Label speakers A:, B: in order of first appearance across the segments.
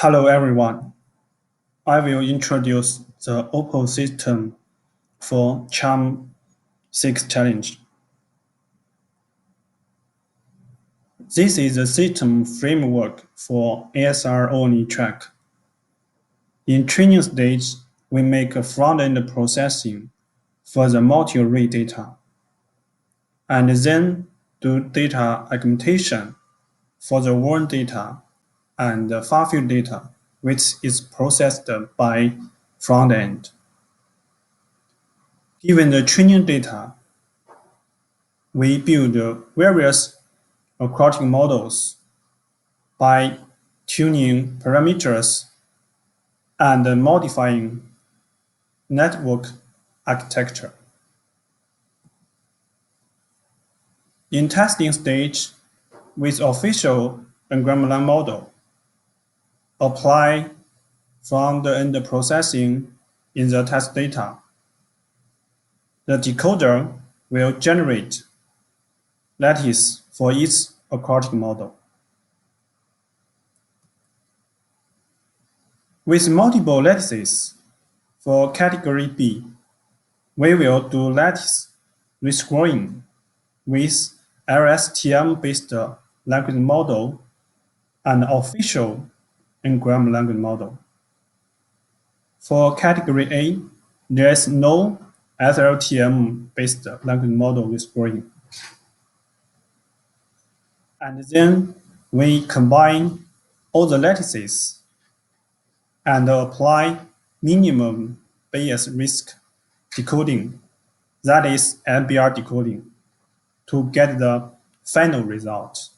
A: Hello everyone. I will introduce the OPPO system for CHiME 6 challenge. This is the system framework for ASR-only track. In training stage, we make a front-end processing for the multi-array data, and then do data augmentation for the warn data and the far-field data, which is processed by front-end. Given the training data, we build various aquatic models by tuning parameters and modifying network architecture. In testing stage, with official grammar model, apply front-end processing in the test data. The decoder will generate lattice for each aquatic model. With multiple lattices for category B, we will do lattice rescoring with LSTM-based language model and official n-gram language model. For category A, there is no SLTM-based language model rescoring. And then we combine all the lattices and apply minimum bias risk decoding, that is MBR decoding, to get the final result.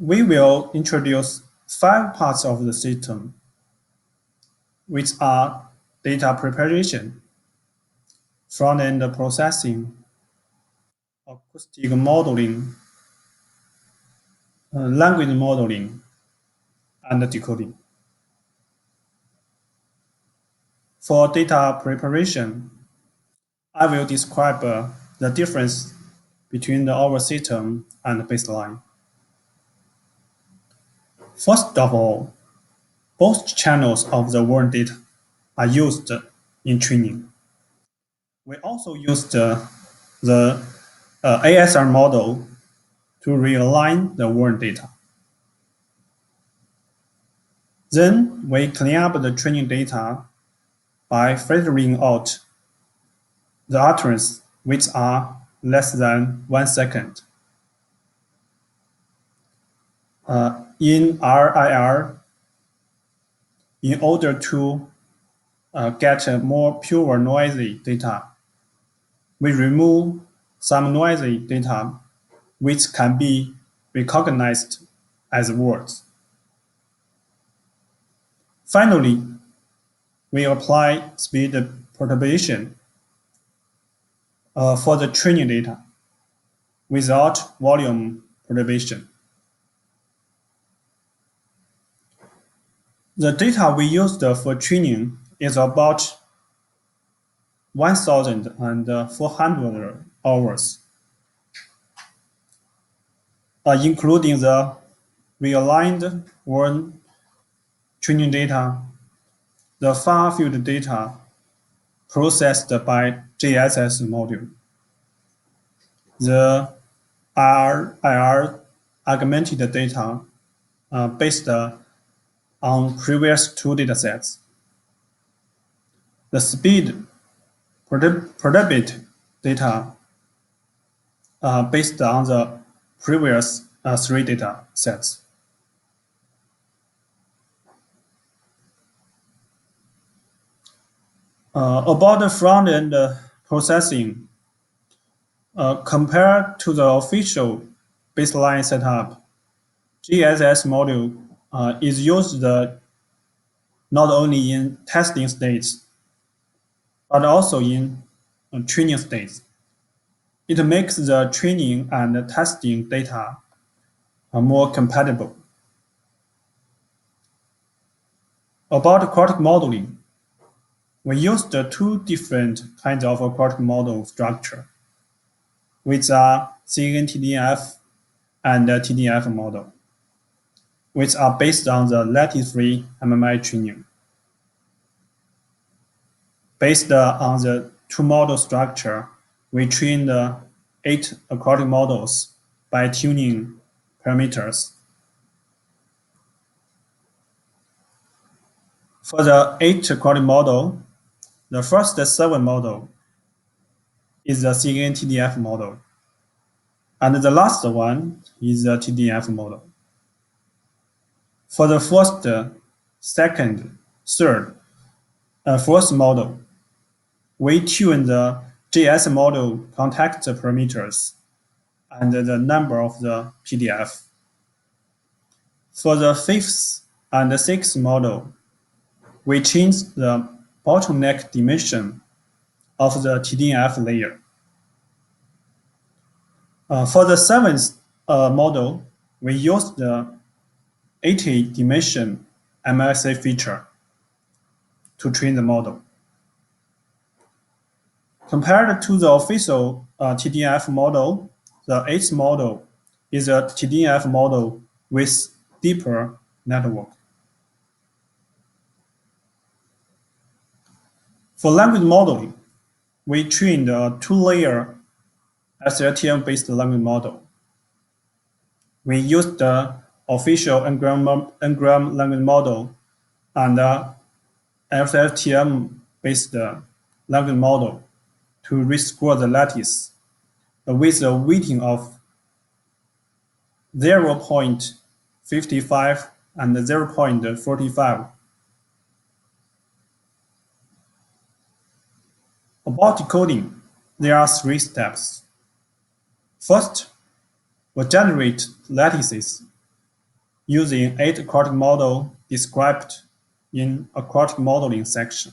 A: We will introduce 5 parts of the system, which are data preparation, front-end processing, acoustic modeling, language modeling, and decoding. For data preparation, I will describe the difference between our system and baseline. First of all, both channels of the warn data are used in training. We also used the ASR model to realign the warn data. Then we clean up the training data by filtering out the utterances which are less than 1 second. In RIR, in order to get more pure noisy data, we remove some noisy data which can be recognized as words. Finally, we apply speed perturbation for the training data without volume perturbation. The data we used for training is about 1,400 hours, including the realigned warn training data, the far-field data processed by JSS module, the RIR augmented data based on previous 2 datasets, the speed perturbed data based on the previous 3 datasets. About the front-end processing, compared to the official baseline setup, GSS module is used not only in testing states, but also in training states. It makes the training and testing data more compatible. About aquatic modeling, we used 2 different kinds of aquatic model structure, which are CNTDF and the TDF model, which are based on the lattice-free MMI training. Based on the two-model structure, we train the 8 aquatic models by tuning parameters. For the 8 aquatic model, the first 7 model is the CN-TDF model, and the last one is the TDF model. For the first, second, third, and fourth model, we tune the JS model contact parameters and the number of the PDF. For the fifth and sixth model, we change the bottleneck dimension of the TDF layer. For the seventh model, we use the 80 dimension MLSA feature to train the model. Compared to the official TDF model, the 8th model is a TDF model with deeper network. For language modeling, we trained a 2-layer SLTM-based language model. We used the official N-gram language model and the SLTM-based language model to rescore the lattice with a weighting of 0.55 and 0.45. About decoding, there are 3 steps. First, we generate lattices using 8 aquatic model described in aquatic modeling section.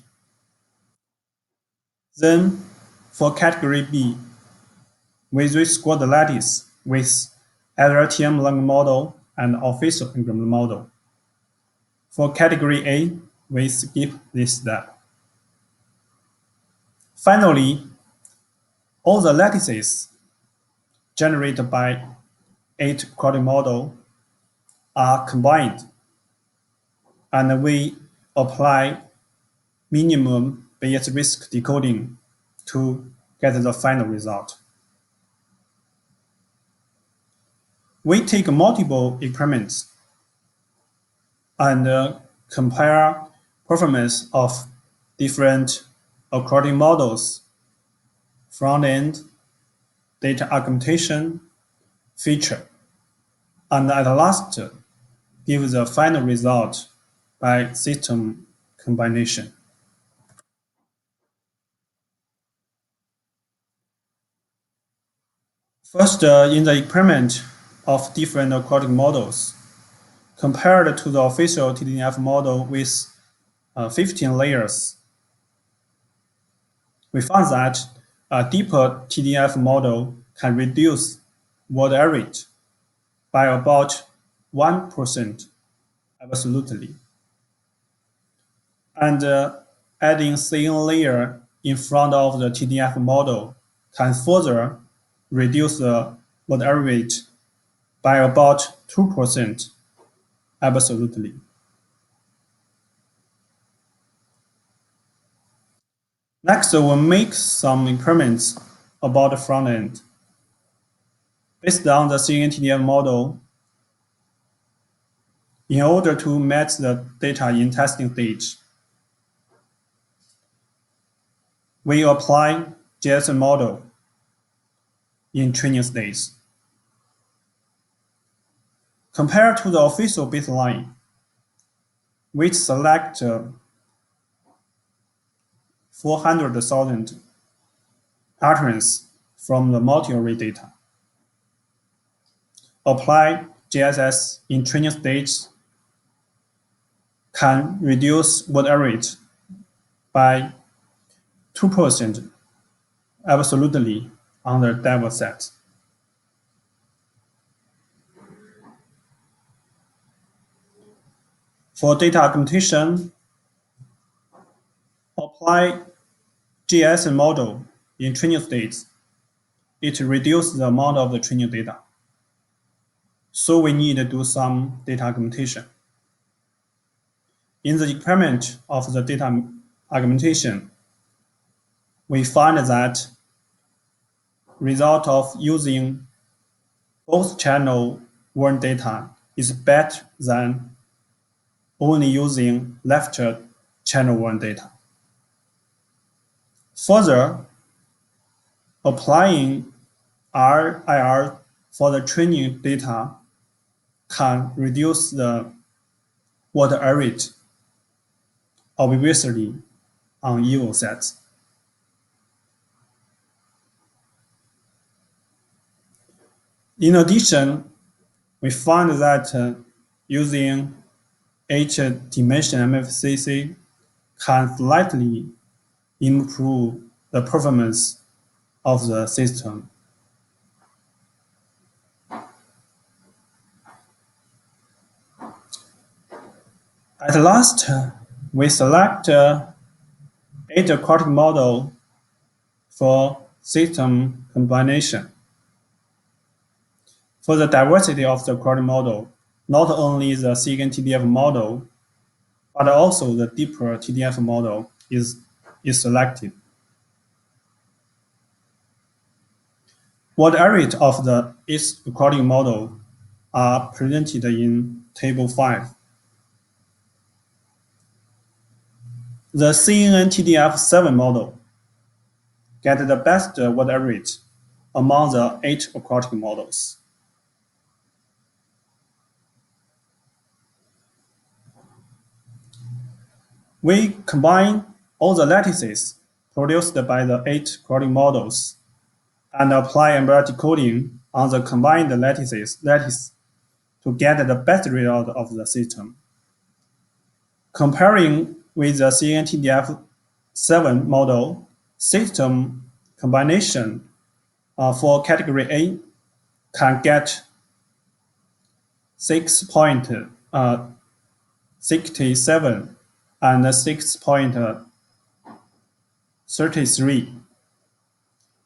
A: Then, for category B, we rescore the lattice with SLTM language model and official N-gram model. For category A, we skip this step. Finally, all the lattices generated by 8 aquatic model are combined, and we apply minimum Bayes risk decoding to get the final result. We take multiple experiments and compare performance of different aquatic models, front-end, data augmentation, feature, and at last give the final result by system combination. First, in the experiment of different aquatic models, compared to the official TDF model with 15 layers, we found that a deeper TDF model can reduce word error rate by about 1% absolutely. And adding thin layer in front of the TDF model can further reduce the word error rate by about 2% absolutely. Next, we'll make some experiments about the front end. Based on the CN-TDF model, in order to match the data in testing stage, we apply JS model in training stage. Compared to the official baseline, we select 400,000 patterns from the multi-array data. Apply GSS in training stage can reduce word error rate by 2% absolutely on the data set. For data augmentation, apply GS model in training stage. It reduces the amount of the training data. so we need to do some data augmentation. In the experiment of the data augmentation, we find that result of using both channel 1 data is better than only using left channel 1 data. Further, applying RIR for the training data can reduce the water rate obviously on evil sets. In addition, we found that using H-dimension MFCC can slightly improve the performance of the system. At last, we select 8-quartic model for system combination. For the diversity of the quartic model, not only the secant-TDF model, but also the deeper TDF model is selected. Water rate of the 8-quartic model are presented in Table 5. The CNN-TDF7 model get the best water rate among the 8-quartic models. We combine all the lattices produced by the 8-quartic models and apply embedded decoding on the combined lattice to get the best result of the system. Comparing with the CNN-TDF7 model, system combination for category A can get 6.67 and 6.33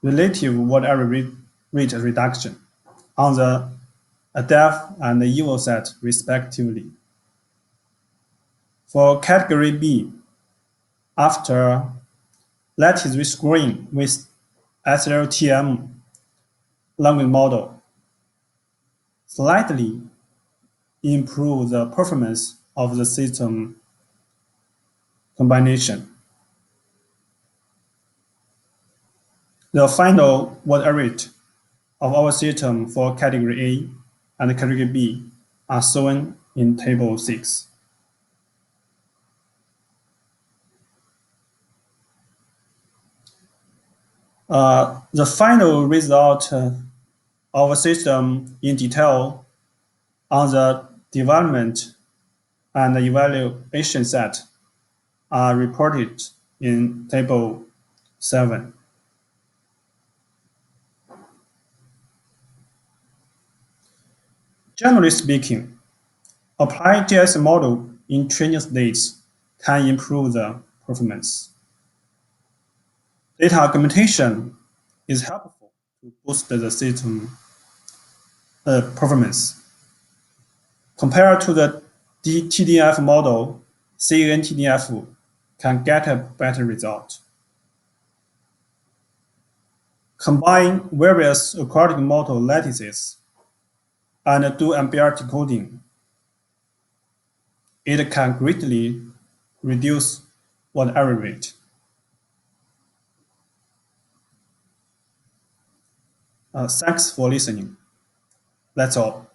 A: relative water rate reduction on the depth and the evil set respectively. For category B, after lattice rescoring with SLTM language model, slightly improve the performance of the system combination. The final water rate of our system for category A and category B are shown in Table 6. The final result of our system in detail on the development and evaluation set are reported in Table 7. Generally speaking, applied GIS model in training stage can improve the performance. Data augmentation is helpful to boost the system performance. Compared to the TDF model, CNN-TDF can get a better result. Combine various aquatic model lattices and do embedded decoding. It can greatly reduce water error rate. Thanks for listening. That's all.